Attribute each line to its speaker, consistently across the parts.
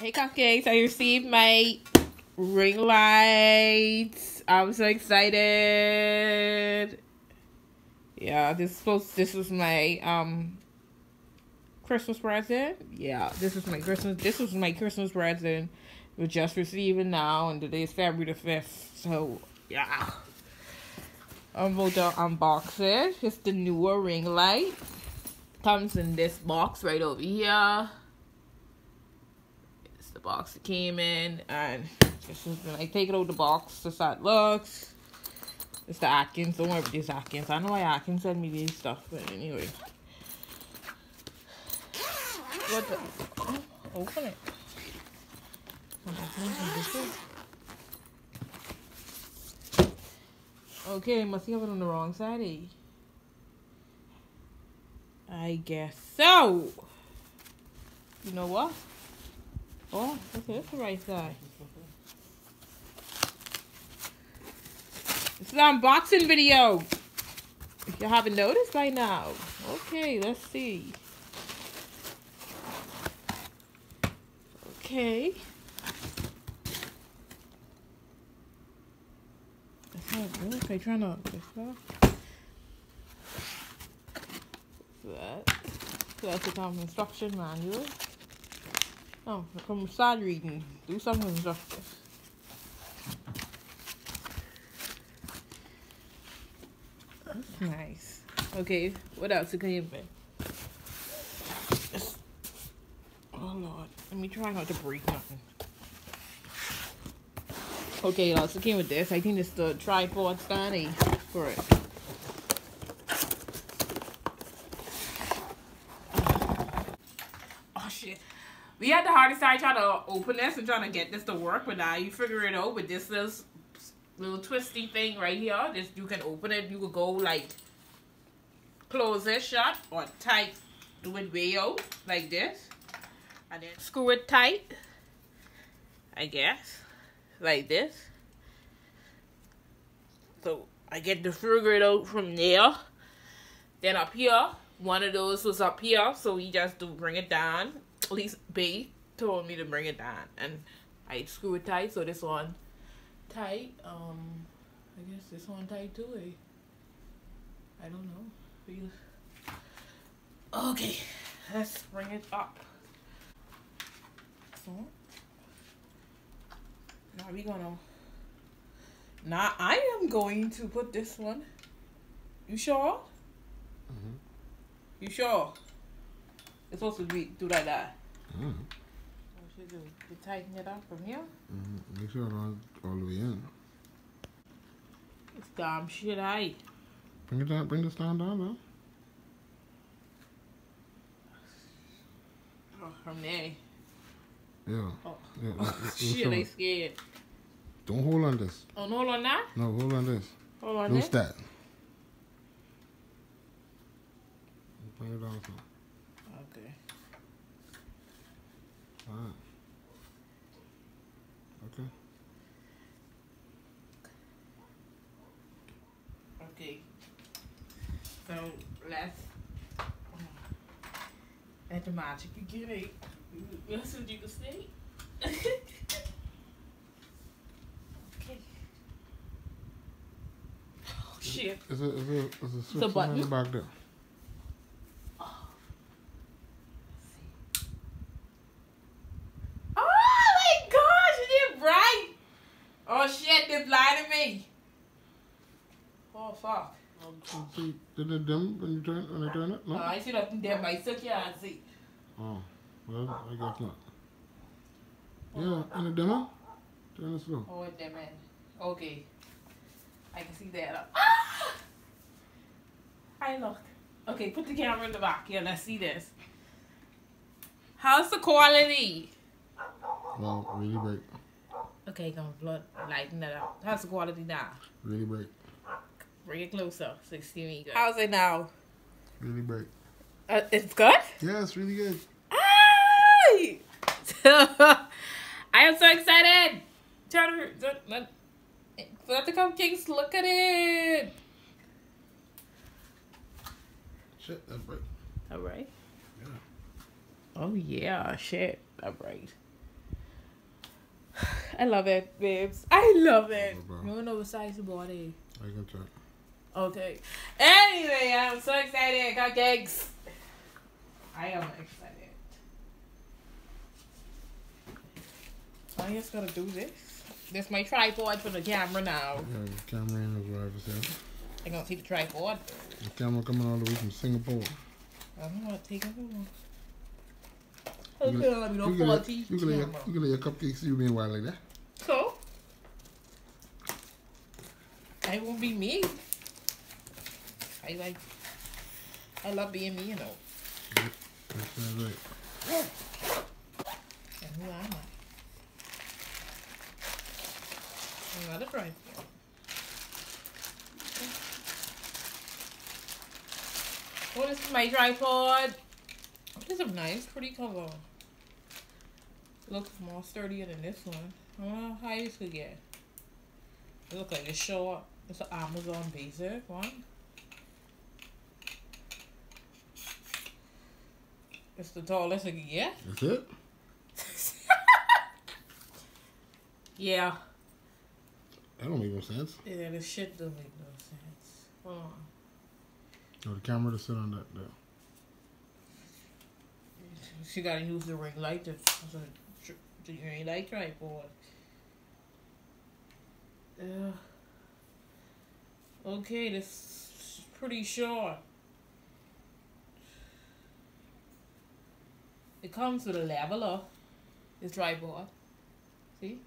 Speaker 1: Hey cupcakes, I received my ring lights. I'm so excited. Yeah, this was my Christmas present. Yeah, this was my Christmas present. We're just receiving now, and today is February the 5th. So yeah. I'm about to unbox it. It's the Neewer ring light. Comes in this box right over here. It's the box it came in, and this is when I take it out of the box. This how it looks. It's the Atkins. Don't worry about this Atkins. I know why Atkins sent me this stuff, but anyway. What the? Oh, open it. Okay, I must have it on the wrong side, eh? I guess so. You know what? Oh, okay, that's the right side. It's an unboxing video. If you haven't noticed by now. Okay, let's see. Okay. That's not good. Okay, try not this stuff. That's the kind of instruction manual. Oh, from start reading. Do some instructions. That's nice. Okay, what else it came in? Oh Lord, let me try not to break nothing. Okay, it also came with this. I think it's the tripod stand for it. Oh shit. We had the hardest time trying to open this and trying to get this to work, but now you figure it out with this little twisty thing right here. This, you can open it. You could go like close it shut or tight, do it way out like this, and then screw it tight, I guess, like this. So I get to figure it out from there. Then up here, one of those was up here, so we just do bring it down. At least B told me to bring it down, and I screw it tight. So this one tight. I guess this one tight too. I don't know. Okay, let's bring it up. So now we gonna. Now I am going to put this one. You sure? Mm-hmm. You sure? It's supposed to be do like that. Mm-hmm. What should do? You tighten it up from here.
Speaker 2: Mm-hmm. Make sure it's all the way in.
Speaker 1: It's damn shit high.
Speaker 2: Bring it down. Bring the stand down now.
Speaker 1: Oh, from there.
Speaker 2: Yeah.
Speaker 1: Oh,
Speaker 2: Yeah.
Speaker 1: shit, I scared.
Speaker 2: Don't hold on this.
Speaker 1: Oh, no, hold on that?
Speaker 2: No, hold on this.
Speaker 1: Hold on
Speaker 2: Loose
Speaker 1: this?
Speaker 2: that. Bring it down some.
Speaker 1: Okay.
Speaker 2: Alright. Okay.
Speaker 1: Okay. So let's let the magic begin. Let's do the snake. Okay. Oh shit.
Speaker 2: Is a switch in the back there. Oh shit, they blinded me. Oh fuck. See, did it dim when you turn it? No?
Speaker 1: I see nothing dim. I still can't see.
Speaker 2: Oh, well, I guess not. Yeah, and it dimmer? Turn it slow.
Speaker 1: Oh, it dimming. Okay. I can see that. Ah! Hi, look. Okay, put the camera in the back. Yeah, let's see this. How's the quality?
Speaker 2: Well, really bright.
Speaker 1: Okay, gonna lighten that up. How's the quality now?
Speaker 2: Really bright.
Speaker 1: Bring it closer so you see me good. How's it now?
Speaker 2: Really bright.
Speaker 1: It's good?
Speaker 2: Yeah, it's really good.
Speaker 1: Hi! I am so excited! Let the cupcakes look at it!
Speaker 2: Shit, that's bright.
Speaker 1: Alright.
Speaker 2: Yeah.
Speaker 1: Oh yeah, shit. Alright. I love it, babes. I love it.
Speaker 2: Oh,
Speaker 1: You don't know what size you bought it.
Speaker 2: I can check.
Speaker 1: Okay. Anyway, I'm so excited. Got cakes. I am excited. So I just gotta do this. This is my tripod for the camera now.
Speaker 2: Yeah, the camera in the driver's seat.
Speaker 1: I gonna see the tripod.
Speaker 2: The camera coming all the way from Singapore.
Speaker 1: I don't want to take it home. Okay, let me know 40.
Speaker 2: You can let your cupcakes you being wild like that.
Speaker 1: So? I won't be me. I love being me, you know.
Speaker 2: Yep, that's right.
Speaker 1: And who am I? Another tripod. Oh, this is my tripod. This is a nice, pretty cover. Looks more sturdier than this one. I don't know how this could get. It looks like it's short. It's an Amazon basic one. It's the tallest I can get.
Speaker 2: That's it?
Speaker 1: Yeah.
Speaker 2: That don't make no sense.
Speaker 1: Yeah, this shit don't make no sense. Hold on.
Speaker 2: No, the camera to sit on that there.
Speaker 1: She gotta use the ring light to the ring light tripod. Okay, this is pretty short. It comes with a leveler. This tripod. See?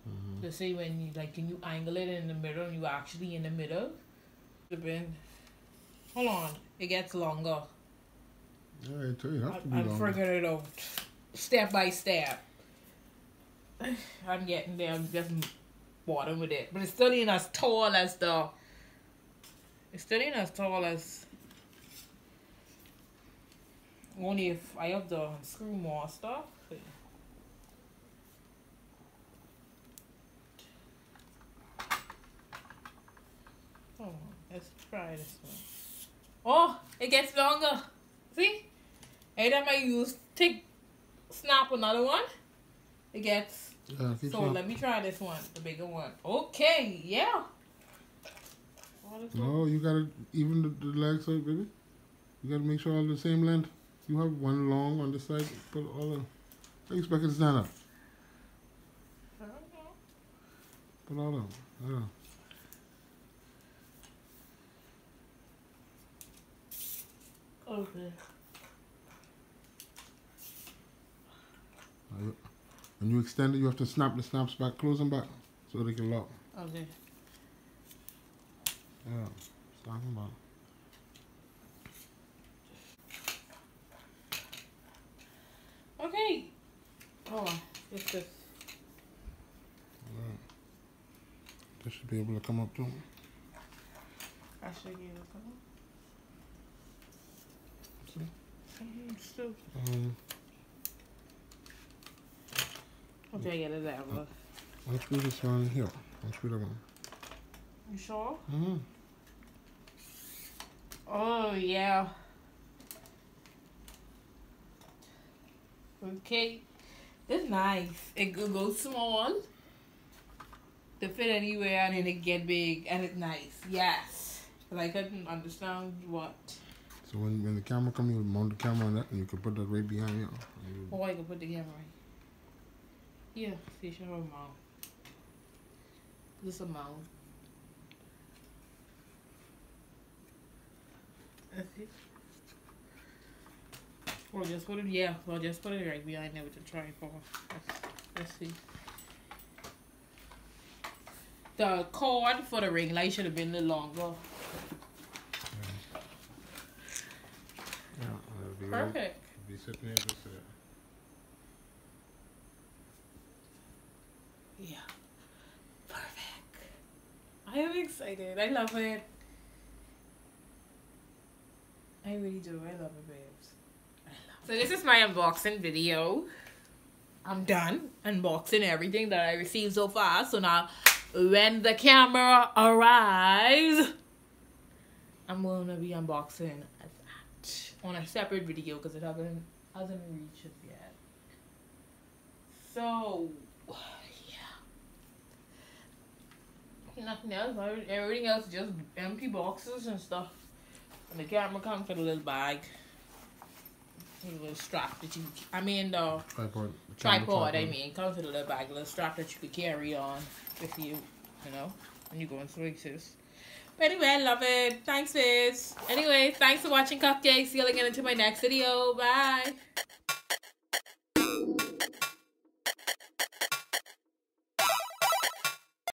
Speaker 2: Mm-hmm.
Speaker 1: To see when you can you angle it in the middle and you actually in the middle. Hold on, it gets longer.
Speaker 2: Yeah, I tell you, it has to be
Speaker 1: I'm
Speaker 2: longer.
Speaker 1: figuring it out step by step. I'm getting there. I'm just bored with it, but it's still ain't as tall as the. It's still ain't as tall as. Only if I have to screw more stuff. Oh, let's try this one. Oh, it gets longer. See? Every time I snap another one, it gets.
Speaker 2: Yeah,
Speaker 1: So let me try this one, the bigger one. Okay, yeah.
Speaker 2: No, you gotta even the legs out, baby. You gotta make sure all the same length. You have one long on the side, put all of. How you expect it to stand up?
Speaker 1: I don't know.
Speaker 2: Put all of them. Yeah.
Speaker 1: Okay.
Speaker 2: When you extend it, you have to snap the snaps back, close them back, so they can lock.
Speaker 1: Okay.
Speaker 2: Yeah, snap them back.
Speaker 1: Okay. Oh, it's this.
Speaker 2: Alright. That should be able to come up too.
Speaker 1: I should give it some.
Speaker 2: See?
Speaker 1: Still. Okay, I get it that one.
Speaker 2: Let's do this one here. Let's do that one.
Speaker 1: You sure?
Speaker 2: Mm-hmm.
Speaker 1: Oh, yeah. Okay. It's nice. It goes small to fit anywhere and then it get big and it's nice. Yes. But I couldn't understand what.
Speaker 2: So when the camera comes, you mount the camera on that and you can put that right behind you.
Speaker 1: Oh, I can put the camera right here. See, show her mount. This is a mount. That's it. Or just put it, yeah, well, just put it right behind there with the tripod. Let's see. The cord for the ring light should have been a little longer.
Speaker 2: Yeah, that'll be
Speaker 1: Perfect.
Speaker 2: Right. Be sitting here just there.
Speaker 1: Yeah. Perfect. I am excited. I love it. I really do. I love it, babes. So this is my unboxing video. I'm done unboxing everything that I received so far. So now, when the camera arrives, I'm going to be unboxing that on a separate video because it hasn't reached it yet. So, yeah. Nothing else. Everything else is just empty boxes and stuff. And the camera comes with a little bag. A little strap that you, the tripod, comes with a little bag, a little strap that you could carry on with you, when you go in places. But anyway, I love it. Thanks, sis. Anyway, thanks for watching Cupcakes. See you again into my next video. Bye.